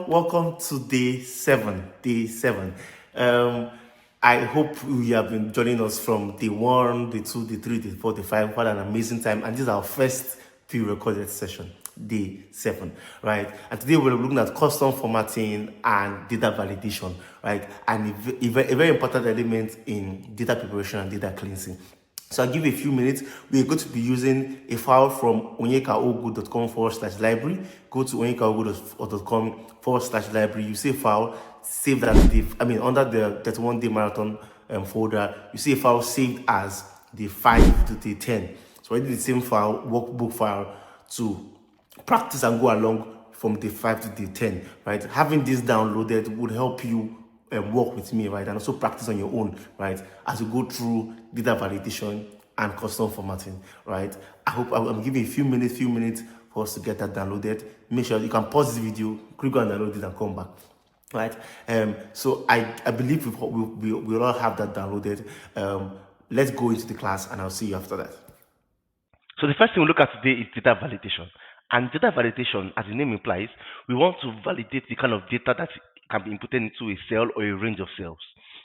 welcome to day seven. Day seven. Um, I hope you have been joining us from day one, day two, day three, day four, day five. What an amazing time! And this is our first pre-recorded session, day seven, right? And today we're looking at custom formatting and data validation, right? And a very important element in data preparation and data cleansing. So I'll give you a few minutes. We're going to be using a file from onyekaogu.com /library. Go to onyekaogu.com /library. You see a file, save that under the 31 day marathon folder, you see a file saved as the 5 to the 10. So I did the same file, workbook file, to practice and go along from day 5 to day 10, right? Having this downloaded would help you work with me, right? And also practice on your own, right? As you go through data validation and custom formatting, right? I hope I'm giving a few minutes for us to get that downloaded. Make sure you can pause this video, click on download it and come back. Right. So I believe we'll all have that downloaded. Let's go into the class and I'll see you after that. So the first thing we look at today is data validation. And data validation, as the name implies, we want to validate the kind of data that can be inputted into a cell or a range of cells,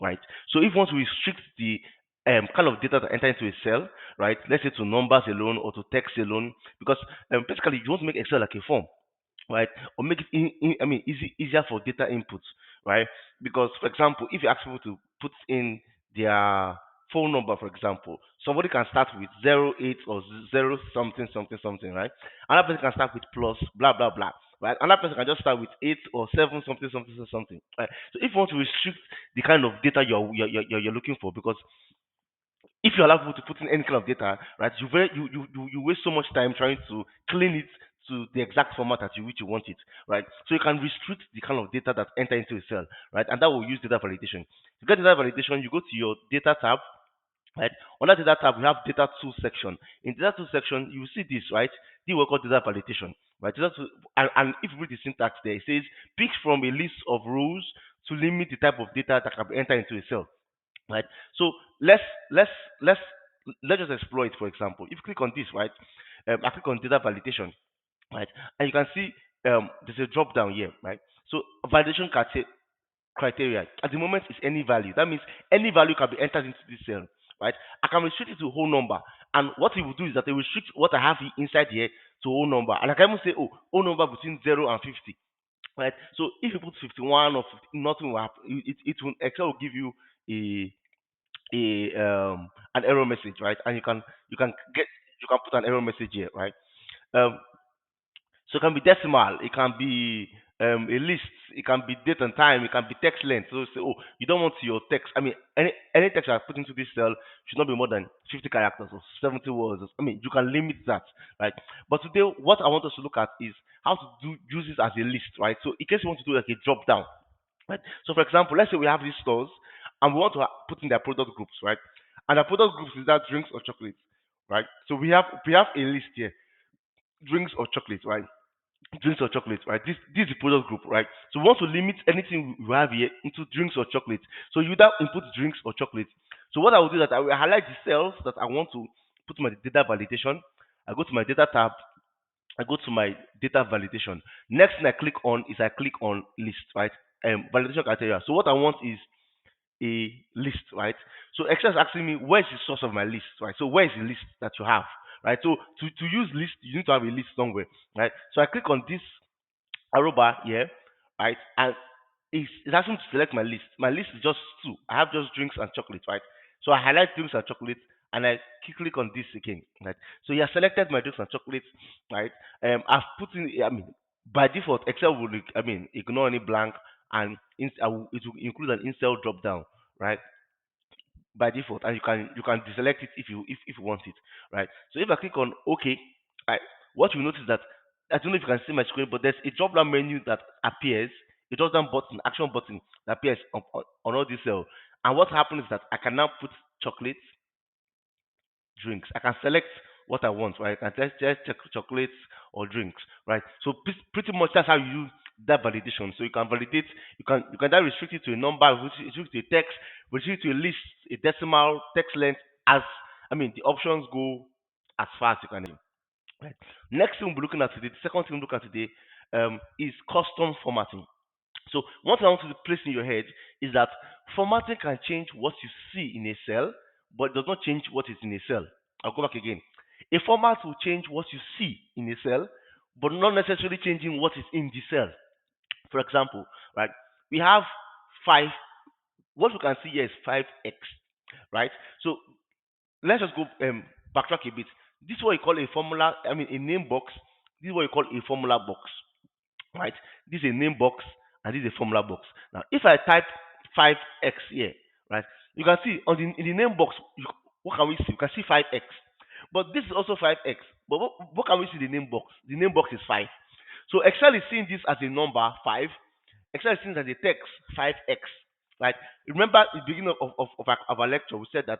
right? So if we want to restrict the kind of data that enter into a cell, right? Let's say to numbers alone or to text alone, because basically you want to make Excel like a form, right? Or make it easier for data input, right? Because for example, if you ask people to put in their phone number, for example, somebody can start with 08 or 0 something something something, right? Another person can start with plus blah blah blah. Right, another person can just start with 8 or 7 something something something. Right. So if you want to restrict the kind of data you're looking for, because if you allow people to put in any kind of data, right, you waste so much time trying to clean it to the exact format that you which you want it, right? So you can restrict the kind of data that enter into a cell, right? And that will use data validation. To get data validation, you go to your data tab, right? Under data tab, we have data tool section. In data tool section, you will see this, right? This will call data validation, right? And if you read the syntax there, it says pick from a list of rules to limit the type of data that can be entered into a cell, right? So let's let's let's just explore it. For example, if you click on this, right, I click on data validation, right, and you can see there's a drop down here, right? So validation criteria at the moment is any value. That means any value can be entered into this cell, right? I can restrict it to a whole number, and what it will do is that it will restrict what I have inside here to a whole number, and I can even say, oh, whole number between 0 and 50, right? So if you put 51 or 50, nothing will happen. It will Excel will give you a an error message, right? And you can put an error message here, right? Um, so it can be decimal, it can be a list, it can be date and time, it can be text length. So say, oh, you don't want your text. I mean, any text I put into this cell should not be more than 50 characters or 70 words. I mean, you can limit that, right? But today, what I want us to look at is how to use this as a list, right? So in case you want to do like a drop down, right? So for example, let's say we have these stores and we want to put in their product groups, right? And the product groups is that drinks or chocolates, right? So we have a list here, drinks or chocolates, right? Drinks or chocolates, right? This is the product group, right? So we want to limit anything we have here into drinks or chocolates. So you either input drinks or chocolates. So what I will do is that I will highlight the cells that I want to put my data validation. I go to my data tab. I go to my data validation. Next thing I click on is I click on list, right? Validation criteria. So what I want is a list, right? So Excel is asking me where is the source of my list, right? So where is the list that you have, right? So to use list, you need to have a list somewhere, right? So I click on this arrow bar here, right? And it's asking me to select my list. My list is just two. I have just drinks and chocolate, right? So I highlight drinks and chocolate and I click on this again, right? So you have selected my drinks and chocolates, right? I've put in, I mean, by default, Excel will, ignore any blank and it will include an incel drop down, right? By default, and you can deselect it if you want it, right? So if I click on OK, right, what you notice that I don't know if you can see my screen, but there's a drop down menu that appears, a drop down button, action button that appears on all these cells. And what happens is that I can now put chocolates, drinks. I can select what I want, right? I can just check chocolates or drinks, right? So pretty much that's how you use that validation. So you can validate, you can then restrict it to a number, restrict it to a text, restrict it to a list, a decimal, text length, as the options go as far as you can. Right. Next thing we'll be looking at today, the second thing we'll look at today is custom formatting. So one thing I want you to place in your head is that formatting can change what you see in a cell, but it does not change what is in a cell. I'll go back again. A format will change what you see in a cell, but not necessarily changing what is in the cell. For example, right, we have five. What we can see here is 5x, right? So let's just go backtrack a bit. This is what you call a formula, I mean a name box. This is what you call a formula box, right? This is a name box and this is a formula box. Now, if I type 5x here, right, you can see on the in the name box, what can we see? You can see 5x, but this is also 5x. But what can we see in the name box? The name box is 5. So Excel is seeing this as a number 5. Excel is seeing it as a text 5x, right? Remember at the beginning of our lecture, we said that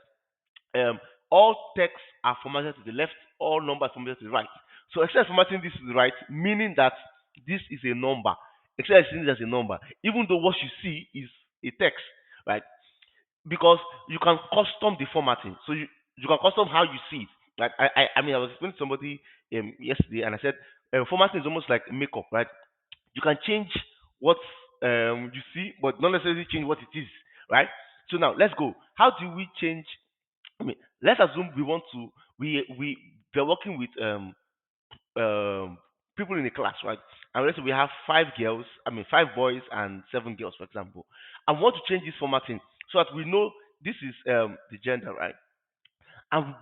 um, all texts are formatted to the left, all numbers formatted to the right. So Excel is formatting this to the right, meaning that this is a number. Excel is seeing it as a number, even though what you see is a text, right? Because you can custom the formatting. So you can custom how you see it. Like I mean I was explaining to somebody yesterday and I said formatting is almost like makeup, right? You can change what you see, but not necessarily change what it is, right? So now let's go. How do we change? I mean, let's assume we want to we're working with people in a class, right? And let's say we have five girls, I mean 5 boys and 7 girls, for example. I want to change this formatting so that we know this is the gender, right? And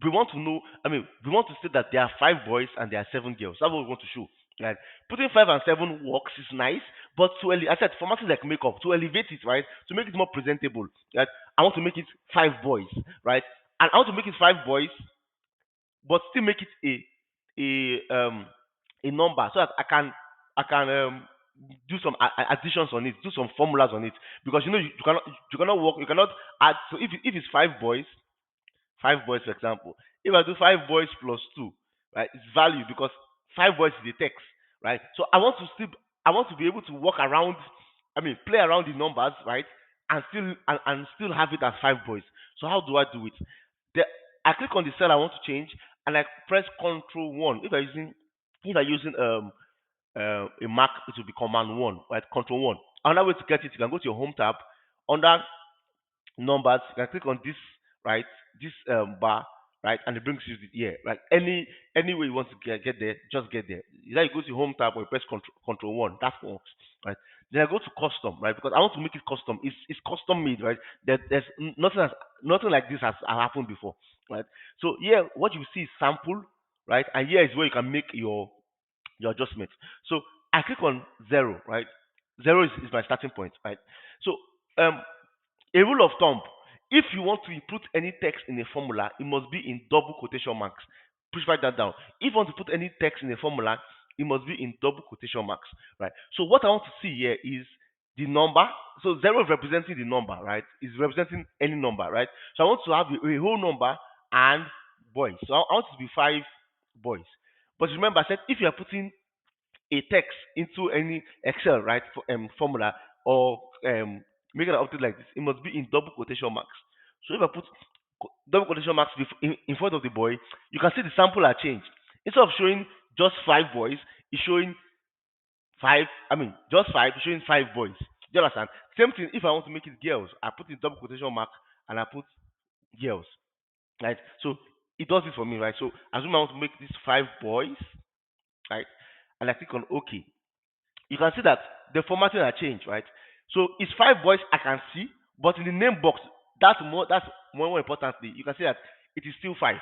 we want to know, I mean, we want to say that there are 5 boys and there are 7 girls. That's what we want to show. Right? Putting 5 and 7 works is nice, but I said formatting like makeup to elevate it, right? To make it more presentable. Right? I want to make it 5 boys, right? And I want to make it 5 boys, but still make it a number so that I can do some additions on it, do some formulas on it, because you cannot work, you cannot add. So if it's 5 boys, 5 boys, for example. If I do 5 boys plus 2, right, it's value because 5 boys is the text, right? So I want to be able to walk around, I mean, play around the numbers, right, and still have it as 5 boys. So how do I do it? The, I click on the cell I want to change, and I press Control One. If I'm using a Mac, it will be Command One, right? Control One. Another way to get it, you can go to your Home tab under numbers. You can click on this, right, this bar, right, and it brings you here, right? Any way you want to get there, just get there. Either you go to home tab or you press control one. That works, right? Then I go to custom, right, because I want to make it custom. It's custom made, right? There's nothing like this has happened before, right? So here what you see is sample, right, and here is where you can make your adjustments. So I click on 0, right? 0 is my starting point, right? So um a rule of thumb: if you want to input any text in a formula, it must be in double quotation marks. Please write that down. If you want to put any text in a formula, it must be in double quotation marks, right? So what I want to see here is the number. So 0 is representing the number, right? Is representing any number, right? So I want to have a whole number and boys. So I want it to be 5 boys. But remember, I said if you are putting a text into any Excel, right, formula, or making an update like this, it must be in double quotation marks. So if I put double quotation marks in front of the boy, you can see the sample are changed. Instead of showing just 5 boys, it's showing five. I mean, just five, it's showing 5 boys. Do you understand? Same thing. If I want to make it girls, I put in double quotation mark and I put girls, right? So it does this for me, right? So assume I want to make this 5 boys, right? And I click on OK. You can see that the formatting has changed, right? So it's 5 boys I can see, but in the name box, that's more importantly, you can see that it is still 5.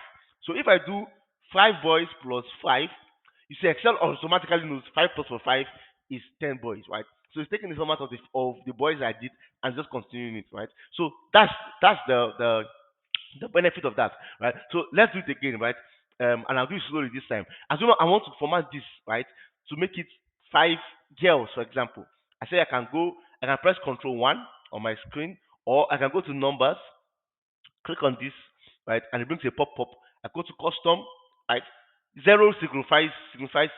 So if I do 5 boys plus 5, you see Excel automatically knows 5 plus 5 is 10 boys, right? So it's taking the format of the boys I did and just continuing it, right? So that's the benefit of that, right? So let's do it again, right? And I'll do it slowly this time. Assume I want to format this, right, to make it 5 girls, for example. I can press Control One on my screen, or I can go to numbers, click on this, right, and it brings a pop-up. I go to custom, right. 0 signifies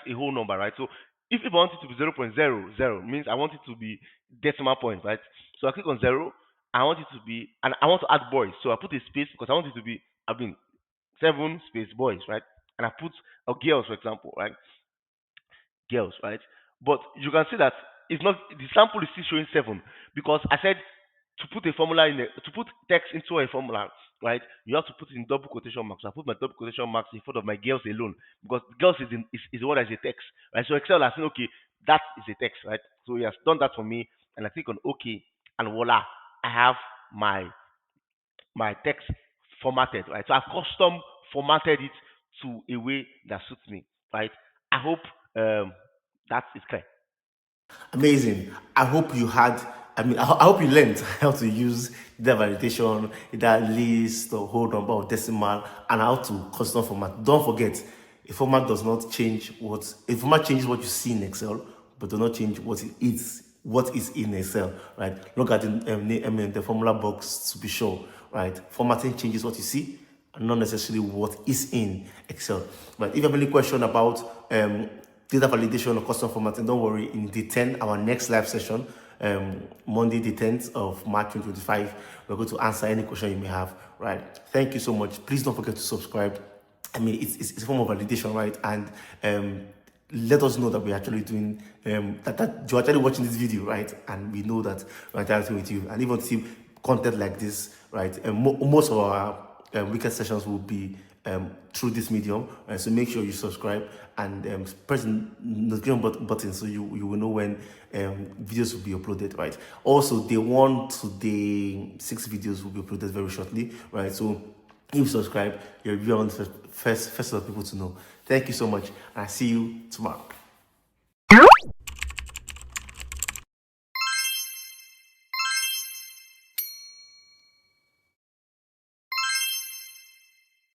a whole number, right? So if I want it to be 0.00, means I want it to be decimal point, right? So I click on 0. I want it to be, and I want to add boys. So I put a space because I want it to be, I mean, 7 space boys, right? And I put girls, for example, right? Girls, right? But you can see that it's not, the sample is still showing 7 because I said to put a formula to put text into a formula, right? You have to put it in double quotation marks. I put my double quotation marks in front of my girls alone because girls is the one that is a text, right? So Excel has said, okay, that is a text, right? So he has done that for me, and I click on OK, and voila, I have my text formatted, right? So I've custom formatted it to a way that suits me, right? I hope that is clear. Amazing. I hope you had, I hope you learned how to use the validation, that list or whole number or decimal, and how to custom format. Don't forget, a format does not change a format changes what you see in Excel, but does not change what is in Excel, right? Look at the formula box to be sure, right? Formatting changes what you see and not necessarily what is in Excel. But if you have any question about data validation or custom formatting, don't worry. In the 10, our next live session, Monday the 10th of March 2025, we're going to answer any question you may have, right? Thank you so much. Please don't forget to subscribe. It's a form of validation, right? And let us know that we're actually doing that you're actually watching this video, right? And we know that we're interacting with you, and even see content like this, right? And most of our weekend sessions will be through this medium, so make sure you subscribe and press the notification button so you will know when videos will be uploaded, right? Also, day 1 to day 6 videos will be uploaded very shortly, right? So if you subscribe, you'll be on the first of people to know. Thank you so much, and I see you tomorrow.